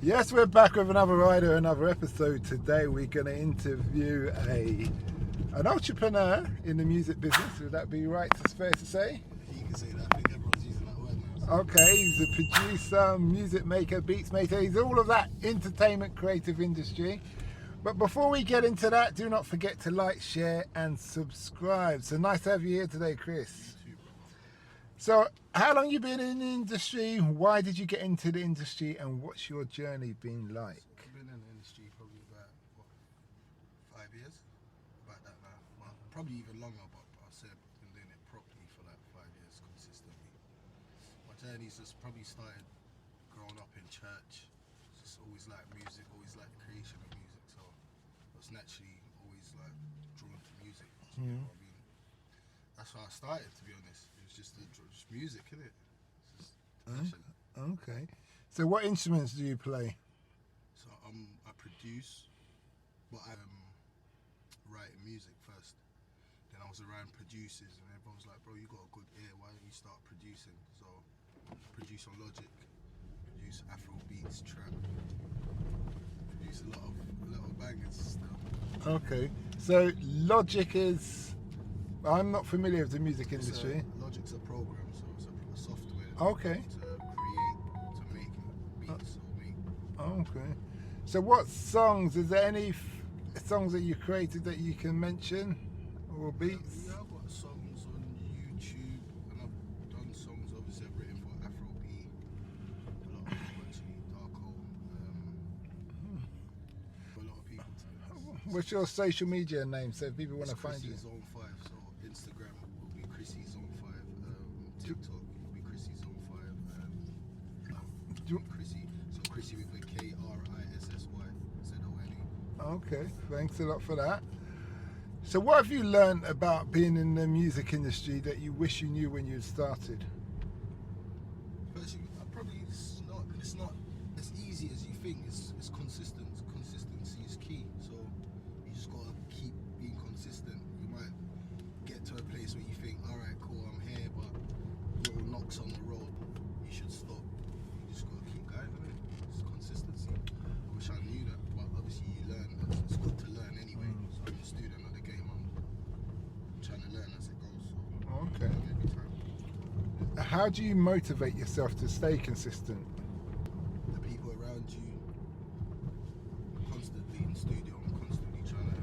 Yes, we're back with another rider, another episode. Today we're going to interview an entrepreneur in the music business. Would that be right? It's fair to say? You can say that. I think everyone's using that word now. So. Okay, he's a producer, music maker, beats maker. He's all of that entertainment, creative industry. But before we get into that, do not forget to like, share and subscribe. So nice to have you here today, Chris. You too, bro. So how long you been in the industry? Why did you get into the industry? And what's your journey been like? I've been in the industry probably about, 5 years? About that now. Well, probably even longer, but I'll say I've been doing it properly for like 5 years consistently. My journey's just probably started growing up in church. Just always like music, always like the creation of music. So I was naturally always like drawn to music. So, you know what I mean? That's how I started, to be honest. It was just music, innit? It's just passion. Okay. So what instruments do you play? So I produce, but I write music first. Then I was around producers, and everyone was like, "Bro, you got a good ear. Why don't you start producing?" So I produce on Logic, produce Afro beats, trap, produce a lot of bangers stuff. Okay. So Logic is... I'm not familiar with the music industry. Logic's a program, so it's a software. Okay. To create, to make beats or make. Okay. So what songs, is there any songs that you created that you can mention? Or beats? Yeah, I've got songs on YouTube, and I've done songs. Obviously, I've written for Afrobeat, a lot of people actually, Darko, for a lot of people. What's your social media name so if people want to find you? Krissyzone5, so Instagram will be Krissyzone5, TikTok will be Krissyzone5, Krissy, so Krissy with a Krissy, Okay, thanks a lot for that. So what have you learned about being in the music industry that you wish you knew when you started? Personally, probably it's not as easy as you think. It's consistent. Consistency is key. So you just gotta keep being consistent. You might get to a place where you think, all right, cool, I'm here, but little knocks on the road, you should stop. You just gotta keep going. Innit? It's consistency. I wish I knew that, but obviously you learn. It's good to learn anyway. So I'm a student of the game. I'm trying to learn as it goes. So Okay. every time. How do you motivate yourself to stay consistent? The people around you, constantly in studio, I'm constantly trying to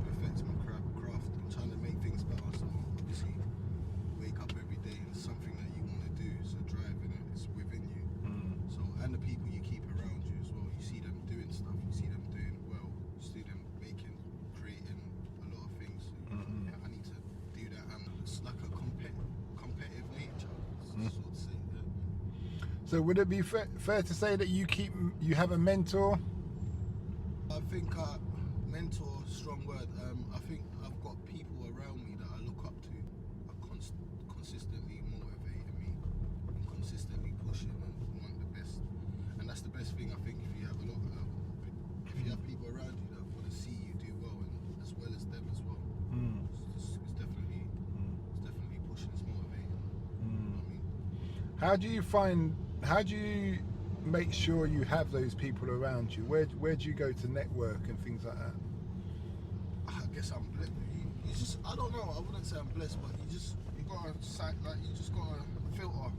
perfect my craft. I'm trying to make things better. So obviously, wake up every day and it's something that you want to do. So driving it, it's within you. So and the people you keep around you as well. You see them doing stuff. You see them doing well. You see them creating a lot of things. So yeah, I need to do that. And it's like a competitive nature. Sort of say. Yeah. So would it be fair to say that you have a mentor? I think mentor, strong word. I think I've got people around me that I look up to, are consistently motivating me, and consistently pushing and want the best. And that's the best thing, I think, if you have if you have people around you that want to see you do well, and as well as them as well. It's definitely pushing, it's motivating. You know what I mean? How do you make sure you have those people around you? Where do you go to network and things like that? I guess I'm blessed. You just, I don't know. I wouldn't say I'm blessed, but you just gotta filter.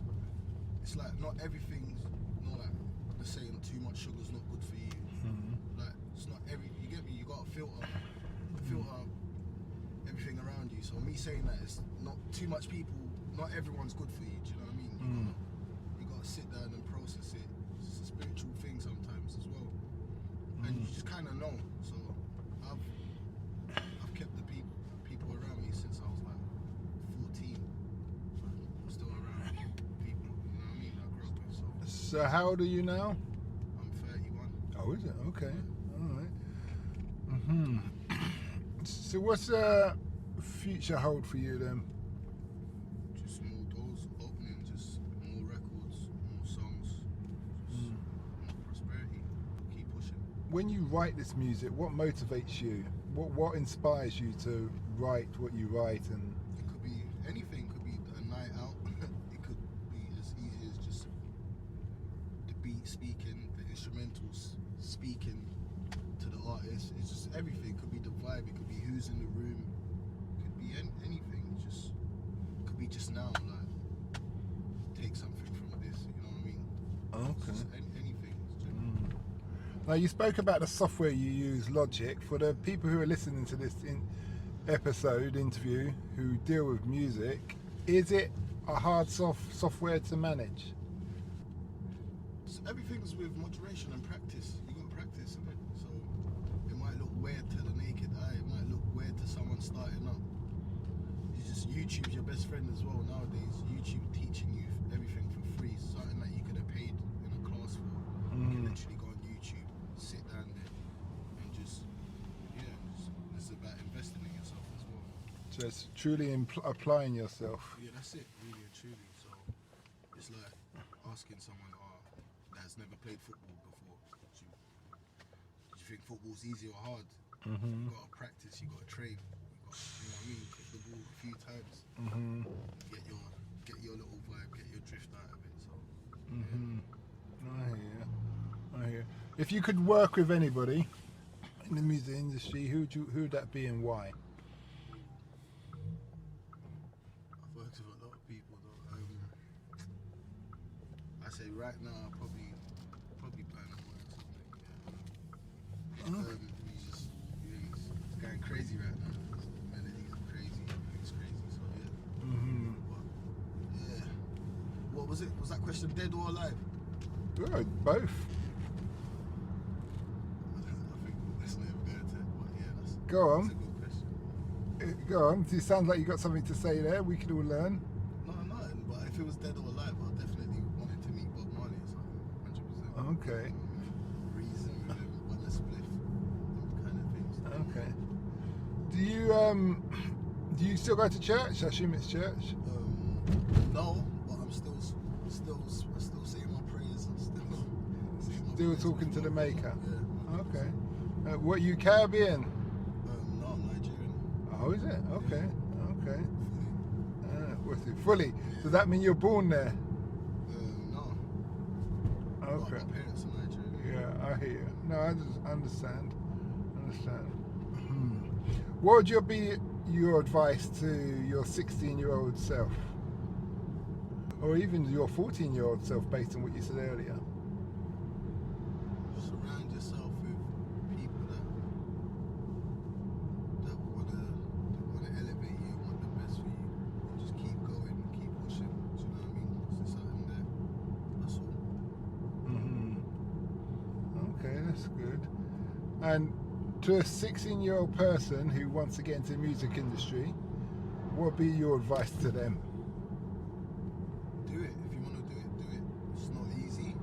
It's like not everything's like the same. Too much sugar's not good for you. Like it's not you get me. You gotta filter everything around you. So me saying that it's not too much people. Not everyone's good for you. Do you know what I mean? You gotta sit down and process it. It's a spiritual thing sometimes as well, and you just kind of know. So I've kept the people around me since I was like 14. So I'm still around people. You know what I mean? I grew up with. So how old are you now? I'm 31. Oh, is it? Okay. All right. So what's the future hold for you then? Just more doors opening, just more records, more songs, just more prosperity. Keep pushing. When you write this music, what motivates you? What inspires you to write what you write? And It could be anything. It could be a night out. It could be as easy as just the beat speaking, the instrumentals speaking to the artist. It's just everything. It could be the vibe. It could be who's in the room. It could be anything. It could be just now. Like, take something from this. You know what I mean? Okay. It's just anything. Now you spoke about the software you use, Logic. For the people who are listening to this interview who deal with music, is it a hard software to manage? So everything's with moderation and practice. You got to practice, innit? So it might look weird to the naked eye. It might look weird to someone starting up. YouTube's your best friend as well nowadays. YouTube teaching you everything for free. Something that you could have paid in a class for. You can literally go on YouTube, sit down there, and it's about investing in yourself as well. Just truly applying yourself. Yeah, that's it, really and truly. So it's like asking someone that's never played football before, do you think football's easy or hard? You got to practice, you got to train, you know what I mean? Kick the ball a few times, get your little vibe, get your drift out of it. So I hear. If you could work with anybody in the music industry, who would that be and why? I've worked with a lot of people though. I say right now I'll probably plan on work something. He's going crazy right now. The melodies are crazy, everything's crazy. So But, yeah. What was it? Was that question dead or alive? Both. I think that's never going to. But yeah, that's a good question. Go on. It sounds like you got something to say there. We could all learn. No, but if it was dead or alive, I definitely wanted to meet Bob Marley or something, 100%. Okay. Reason with him, one a spliff, them kind of things. Okay. Do you still go to church? I assume it's church. No, but I'm still saying my prayers. I'm Still talking to the Maker. Yeah. Okay. What, you Caribbean? No, I'm Nigerian. Oh, is it? Okay. What's it? Fully. Does that mean you're born there? No. Okay. My parents are Nigerian. Yeah, I hear you. No, I just understand. What would be your advice to your 16-year-old self? Or even your 14-year-old self, based on what you said earlier? Surround yourself with people that want to elevate you and want the best for you. And just keep going, keep pushing. Do you know what I mean? There's something there. That's all. Okay, that's good. And to a 16-year-old person who wants to get into the music industry, what would be your advice to them? Do it. If you want to do it, do it. It's not easy,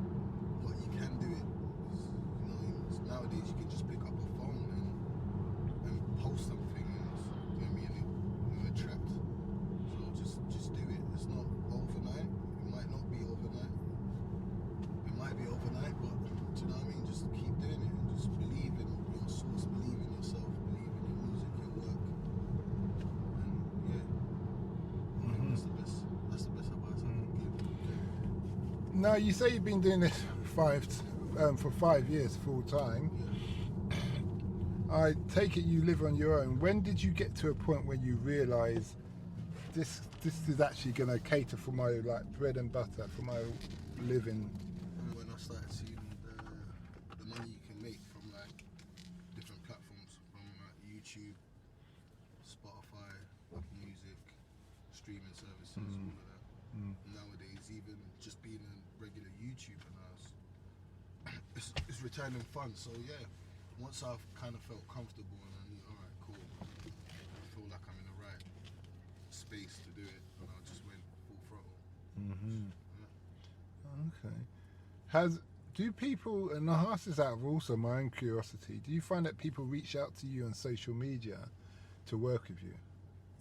but you can do it. Nowadays you can just pick up a phone and post something, and you'll attract. So just do it. It's not overnight. It might not be overnight. It might be overnight, but do you know what I mean? Just keep doing it and just believe in your source, believe in yourself, believe in your music, your work, and yeah, I think that's the best advice I can give. Now, you say you've been doing this for 5 years full time. Yeah. I take it you live on your own. When did you get to a point where you realise this is actually going to cater for my bread and butter, for my living? When I started seeing the money you can make from different platforms, from YouTube, Spotify, Apple Music, streaming services, all of that. Nowadays, even just being a regular YouTuber now, it's returning funds. So yeah, once I've kind of felt comfortable and I knew, all right, cool, I feel like I'm in the right space to do it, and I just went full throttle. Okay. Do people, and I ask this out of also my own curiosity, do you find that people reach out to you on social media to work with you?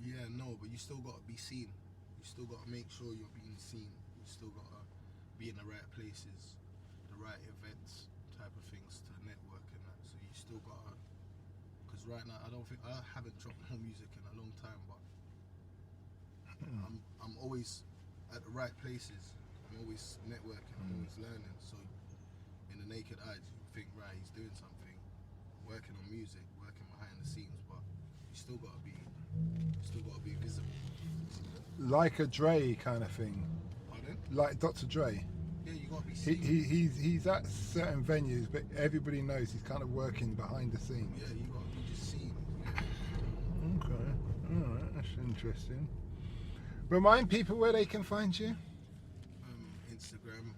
Yeah, no, but you still got to be seen. You still got to make sure you're being seen. You still got to be in the right places, the right events, type of things to network and that. So you still got to, because right now I haven't dropped more music in a long time, but I'm always at the right places. I'm always networking. I'm always learning. So in the naked eye, you think, right, he's doing something, working on music, working behind the scenes, but you still gotta be visible. Like a Dre kind of thing. Pardon? Like Dr. Dre. Yeah, you gotta be seen. He's at certain venues, but everybody knows he's kind of working behind the scenes. Yeah, you gotta be just seen. Okay, all right, that's interesting. Remind people where they can find you. Instagram.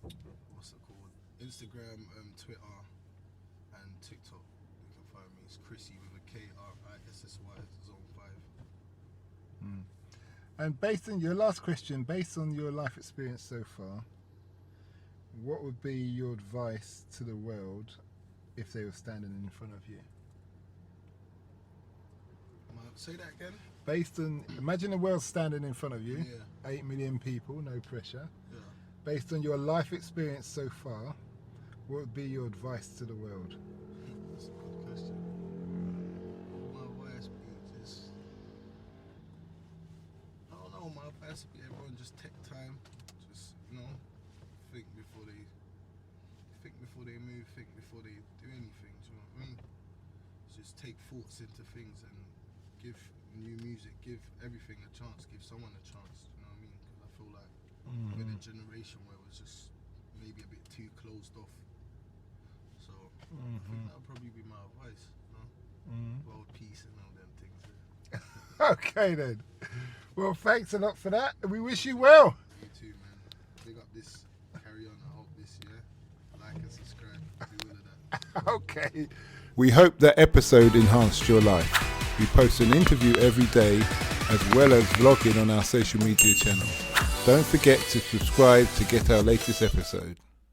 What's it called? Instagram, Twitter, and TikTok. You can find me. It's Krissy with a Krissy Zone5. And based on your last question, based on your life experience so far, what would be your advice to the world if they were standing in front of you? Say that again. Based on, imagine the world standing in front of you, Yeah. 8 million people, no pressure. Yeah. Based on your life experience so far, what would be your advice to the world? That's a good question. My advice would be just, I don't know, my advice would be everyone just take time, just, think before they move, think before they do anything, do you know what I mean? Just take thoughts into things and give new music, give everything a chance, give someone a chance, you know what I mean? Because I feel like we're in a generation where it was just maybe a bit too closed off. So I think that would probably be my advice, world peace and all them things. Okay then. Well, thanks a lot for that. We wish you well. You too, man. Big up this, carry on, I hope this year. Like and subscribe, do all of that. Okay. We hope that episode enhanced your life. We post an interview every day as well as vlogging on our social media channels. Don't forget to subscribe to get our latest episode.